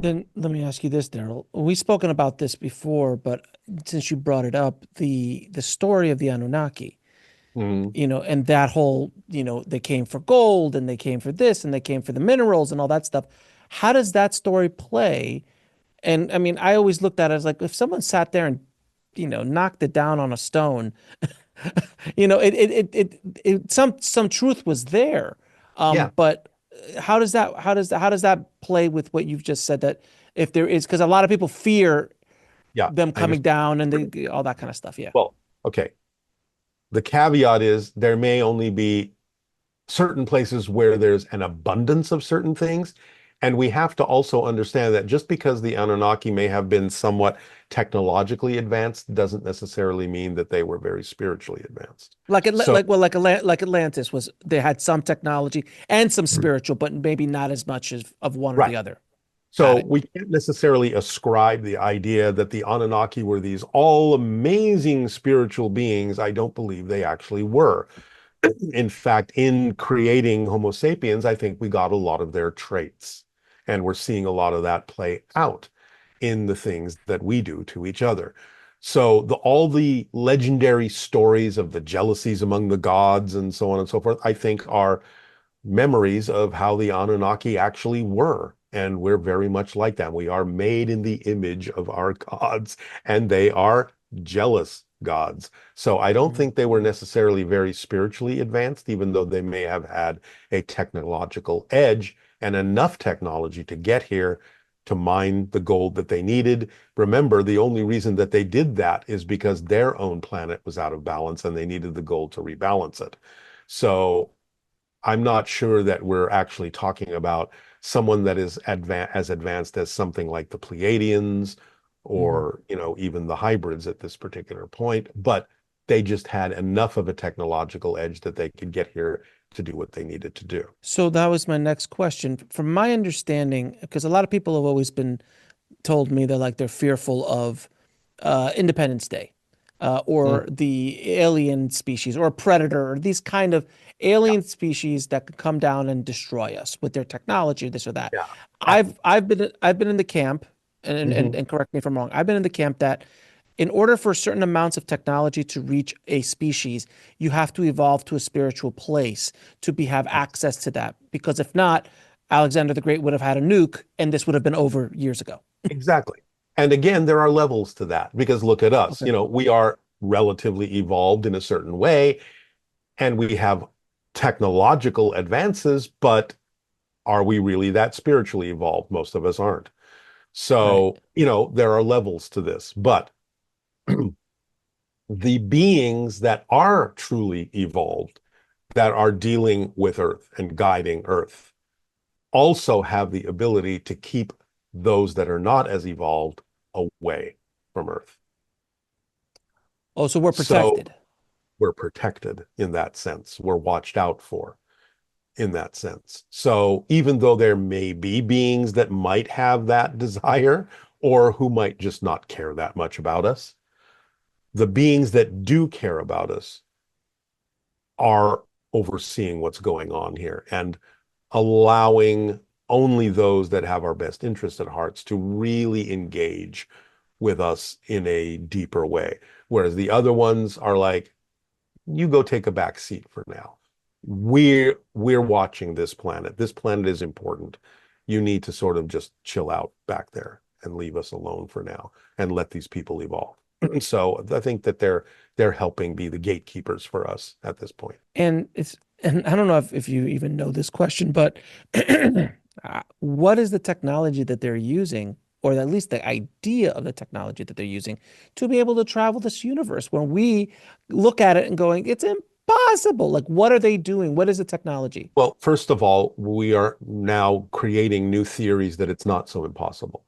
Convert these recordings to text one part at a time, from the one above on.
Then let me ask you this, Daryl. We've spoken about this before, but since you brought it up, the story of the Anunnaki, Mhm. and that whole, they came for gold and they came for this and they came for the minerals and all that stuff. How does that story play? And I mean, I always looked at it as like if someone sat there and, knocked it down on a stone, some truth was there. Yeah, But how does that play with what you've just said that if there is, because a lot of people fear yeah, them I coming understand. down and all that kind of stuff. Yeah. Well, okay. The caveat is there may only be certain places where there's an abundance of certain things. And we have to also understand that just because the Anunnaki may have been somewhat technologically advanced doesn't necessarily mean that they were very spiritually advanced. So, Like Atlantis was, they had some technology and some spiritual, but maybe not as much as of one or right. the other. So Got it. we can't necessarily ascribe the idea that the Anunnaki were these all amazing spiritual beings. I don't believe they actually were. In fact, in creating Homo sapiens, I think we got a lot of their traits. And we're seeing a lot of that play out in the things that we do to each other. So all the legendary stories of the jealousies among the gods and so on and so forth, I think are memories of how the Anunnaki actually were. And we're very much like that. We are made in the image of our gods, and they are jealous gods. So I don't Mhm. think they were necessarily very spiritually advanced, even though they may have had a technological edge and enough technology to get here to mine the gold that they needed. Remember, the only reason that they did that is because their own planet was out of balance and they needed the gold to rebalance it. So I'm not sure that we're actually talking about someone that is as advanced as something like the Pleiadians Mhm. or, even the hybrids at this particular point, but they just had enough of a technological edge that they could get here to do what they needed to do. So that was my next question. From my understanding, because a lot of people have always been told me that like they're fearful of Independence Day, or Mm, the alien species or a predator or these kind of yeah, alien species that could come down and destroy us with their technology, this or that. yeah. I, I've been in the camp, and, and mhm. and correct me if I'm wrong. I've been in the camp that in order for certain amounts of technology to reach a species, you have to evolve to a spiritual place to have access to that. Because if not, Alexander the Great would have had a nuke, and this would have been over years ago. Exactly. And again, there are levels to that because look at us, Okay. we are relatively evolved in a certain way and we have technological advances, but are we really that spiritually evolved? Most of us aren't. Right. So, there are levels to this, but the beings that are truly evolved, that are dealing with Earth and guiding Earth, also have the ability to keep those that are not as evolved away from Earth. Oh, so we're So protected. we're protected in that sense. We're watched out for in that sense. So even though there may be beings that might have that desire or who might just not care that much about us, the beings that do care about us are overseeing what's going on here and allowing only those that have our best interest at hearts to really engage with us in a deeper way. Whereas the other ones are like, you go take a back seat for now. We're watching this planet. This planet is important. You need to sort of just chill out back there and leave us alone for now and let these people evolve. So I think that they're helping be the gatekeepers for us at this point. And I don't know if you even know this question, but what is the technology that they're using, or at least the idea of the technology that they're using to be able to travel this universe when we look at it and going, it's impossible. Like, what are they doing? What is the technology? Well, first of all, we are now creating new theories that it's not so impossible.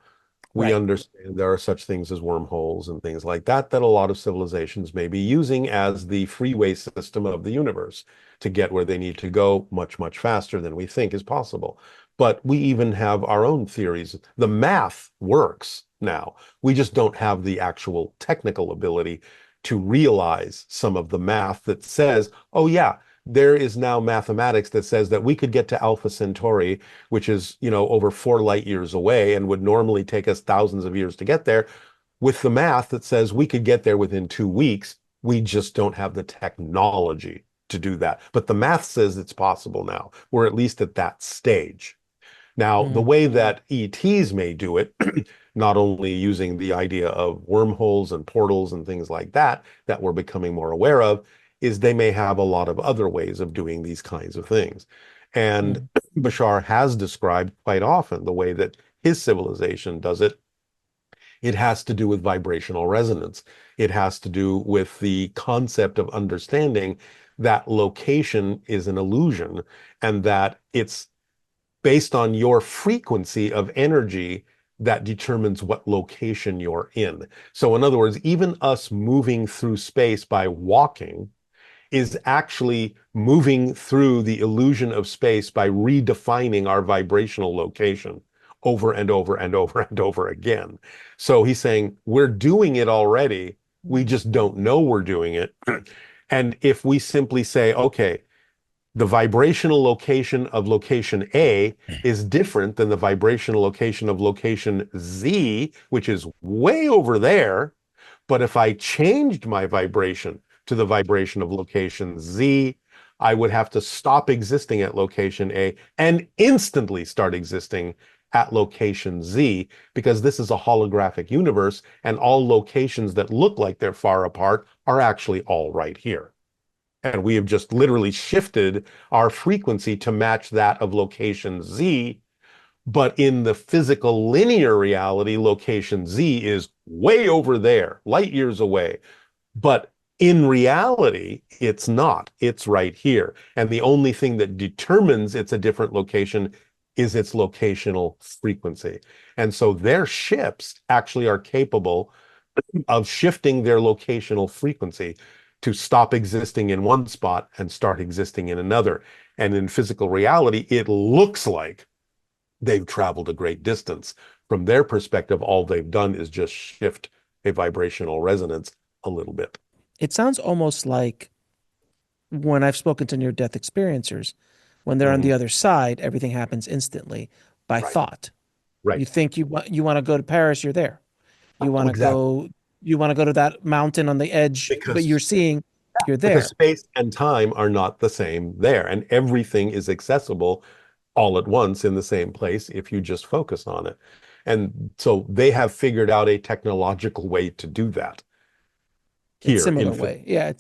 We Right. understand there are such things as wormholes and things like that that a lot of civilizations may be using as the freeway system of the universe to get where they need to go much, much faster than we think is possible. But we even have our own theories. The math works now. We just don't have the actual technical ability to realize some of the math that says, oh, yeah, there is now mathematics that says that we could get to Alpha Centauri, which is, over 4 light years away and would normally take us thousands of years to get there, with the math that says we could get there within 2 weeks. We just don't have the technology to do that. But the math says it's possible now. We're at least at that stage. Now, the Mm, way that ETs may do it, not only using the idea of wormholes and portals and things like that, that we're becoming more aware of, is they may have a lot of other ways of doing these kinds of things. And mm, Bashar has described quite often the way that his civilization does it. It has to do with vibrational resonance. It has to do with the concept of understanding that location is an illusion and that it's based on your frequency of energy that determines what location you're in. So, in other words, even us moving through space by walking is actually moving through the illusion of space by redefining our vibrational location over and over and over and over again. So he's saying we're doing it already. We just don't know we're doing it. And if we simply say, okay, the vibrational location of location A is different than the vibrational location of location Z, which is way over there. But if I changed my vibration to the vibration of location Z, I would have to stop existing at location A and instantly start existing at location Z, because this is a holographic universe and all locations that look like they're far apart are actually all right here. And we have just literally shifted our frequency to match that of location Z. But in the physical linear reality, location Z is way over there, light years away. But in reality, it's not. It's right here. And the only thing that determines it's a different location is its locational frequency. And so their ships actually are capable of shifting their locational frequency to stop existing in one spot and start existing in another. And in physical reality, it looks like they've traveled a great distance. From their perspective, all they've done is just shift a vibrational resonance a little bit. it sounds almost like when I've spoken to near-death experiencers, when they're on Mhm. the other side, everything happens instantly by Right, thought. You right. think you want to go to Paris, you're there. You want Oh, to exactly. go you want to go to that mountain on the edge, but Because you're seeing you're because there. space and time are not the same there, and everything is accessible all at once in the same place if you just focus on it. And so they have figured out a technological way to do that It's here in similar physics way. Yeah,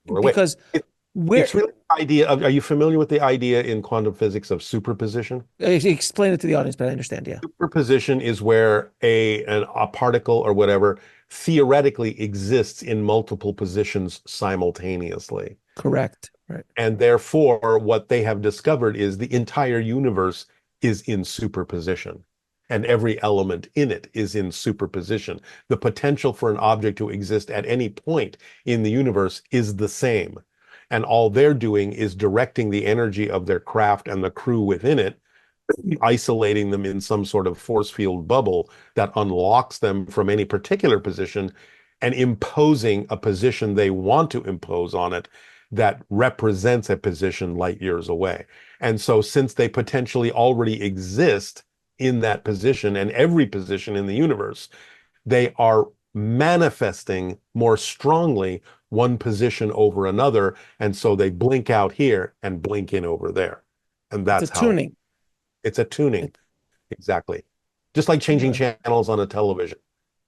a way. because It, we're it's really the idea of, are you familiar with the idea in quantum physics of superposition? explain it to the audience, but I understand. Yeah, Superposition is where a particle or whatever theoretically exists in multiple positions simultaneously. correct. Right. And therefore, what they have discovered is the entire universe is in superposition, and every element in it is in superposition. The potential for an object to exist at any point in the universe is the same. And all they're doing is directing the energy of their craft and the crew within it, isolating them in some sort of force field bubble that unlocks them from any particular position and imposing a position they want to impose on it that represents a position light years away. And so, since they potentially already exist in that position and every position in the universe, they are manifesting more strongly one position over another. And so they blink out here and blink in over there. And It's a that's how tuning. it's a tuning. It, Exactly. Just like changing uh, channels on a television.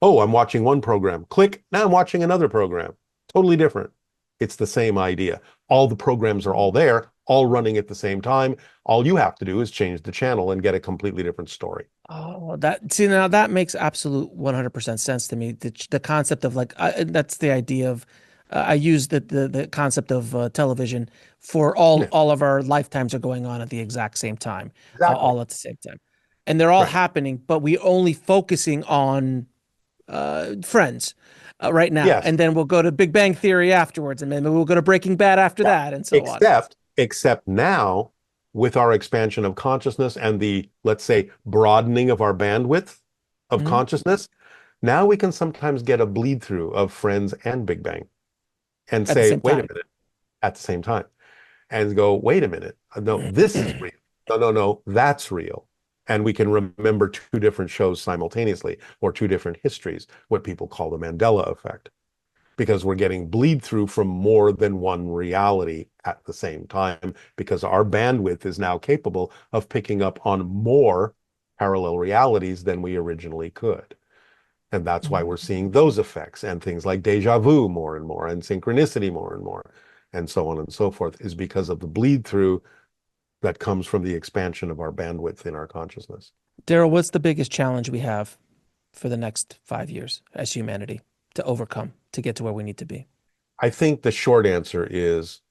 Oh, I'm watching one program. Click. Now I'm watching another program. Totally different. It's the same idea. All the programs are all there, all running at the same time. All you have to do is change the channel and get a completely different story. oh, that see now that makes absolute 100% sense to me. The concept of like that's the idea of I use the concept of television for all Yeah, all of our lifetimes are going on at the exact same time, exactly. all at the same time, and they're all Right. happening, but we only focusing on Friends right now, Yes. and then we'll go to Big Bang Theory afterwards, and then we'll go to Breaking Bad after Yeah. that, and so on. Except now, with our expansion of consciousness and the, let's say, broadening of our bandwidth of Mhm. consciousness, now we can sometimes get a bleed through of Friends and Big Bang and At the say, same wait a time. minute, at the same time. and go, wait a minute, no, this is real. No, no, no, that's real. And we can remember two different shows simultaneously or two different histories, what people call the Mandela effect, because we're getting bleed through from more than one reality at the same time, because our bandwidth is now capable of picking up on more parallel realities than we originally could. And that's why we're seeing those effects and things like deja vu more and more, and synchronicity more and more, and so on and so forth, is because of the bleed through that comes from the expansion of our bandwidth in our consciousness. Darryl, what's the biggest challenge we have for the next 5 years as humanity to overcome to get to where we need to be? I think the short answer is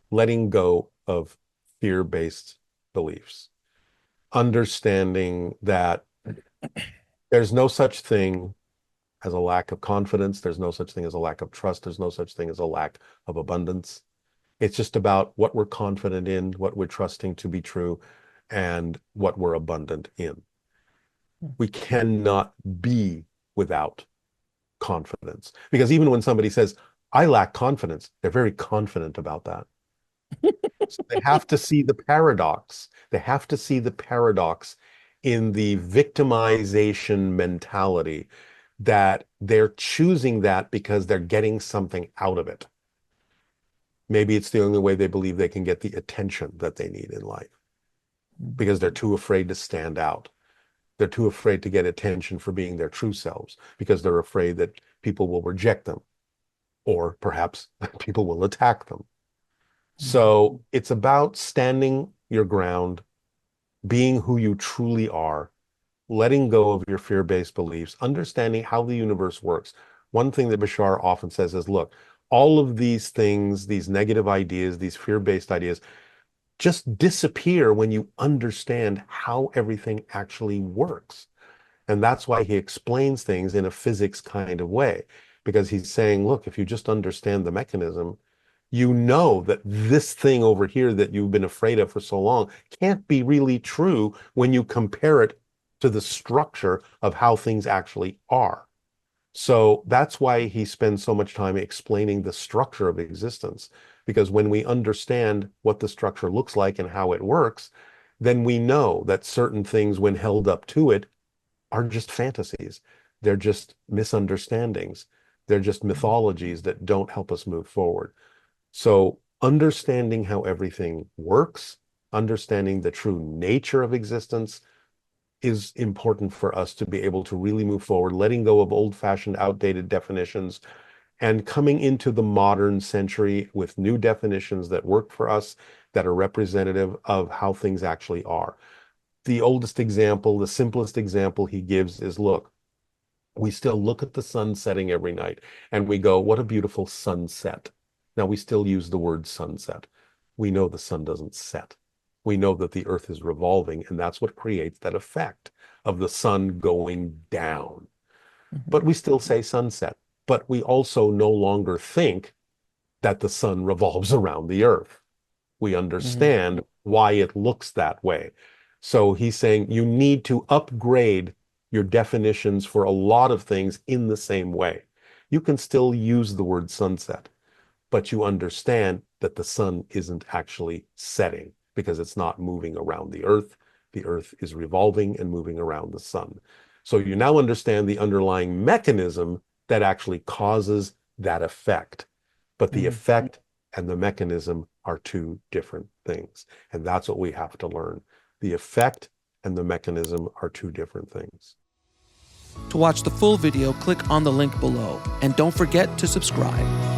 letting go of fear-based beliefs, understanding that there's no such thing as a lack of confidence. There's no such thing as a lack of trust. There's no such thing as a lack of abundance. It's just about what we're confident in, what we're trusting to be true, and what we're abundant in. We cannot be without confidence, because even when somebody says, I lack confidence, they're very confident about that. So they have to see the paradox. They have to see the paradox in the victimization mentality, that they're choosing that because they're getting something out of it. Maybe it's the only way they believe they can get the attention that they need in life, because they're too afraid to stand out. They're too afraid to get attention for being their true selves, because they're afraid that people will reject them, or perhaps people will attack them. So it's about standing your ground, being who you truly are, letting go of your fear-based beliefs, understanding how the universe works. One thing that Bashar often says is, look, all of these things, these negative ideas, these fear-based ideas, just disappear when you understand how everything actually works. And that's why he explains things in a physics kind of way, because he's saying, look, if you just understand the mechanism, you know that this thing over here that you've been afraid of for so long can't be really true when you compare it to the structure of how things actually are. So that's why he spends so much time explaining the structure of existence, because when we understand what the structure looks like and how it works, then we know that certain things, when held up to it, are just fantasies. They're just misunderstandings. They're just mythologies that don't help us move forward. So understanding how everything works, understanding the true nature of existence, is important for us to be able to really move forward, letting go of old-fashioned, outdated definitions, and coming into the modern century with new definitions that work for us, that are representative of how things actually are. The oldest example, the simplest example he gives is, look, we still look at the sun setting every night and we go, what a beautiful sunset. Now, we still use the word sunset. We know the sun doesn't set. We know that the earth is revolving, and that's what creates that effect of the sun going down. But we still say sunset. But we also no longer think that the sun revolves around the earth. We understand why it looks that way. So he's saying you need to upgrade your definitions for a lot of things in the same way. You can still use the word sunset, but you understand that the sun isn't actually setting, because it's not moving around the earth. The earth is revolving and moving around the sun. So you now understand the underlying mechanism that actually causes that effect. But the effect and the mechanism are two different things. And that's what we have to learn. The effect and the mechanism are two different things. To watch the full video, click on the link below, and don't forget to subscribe.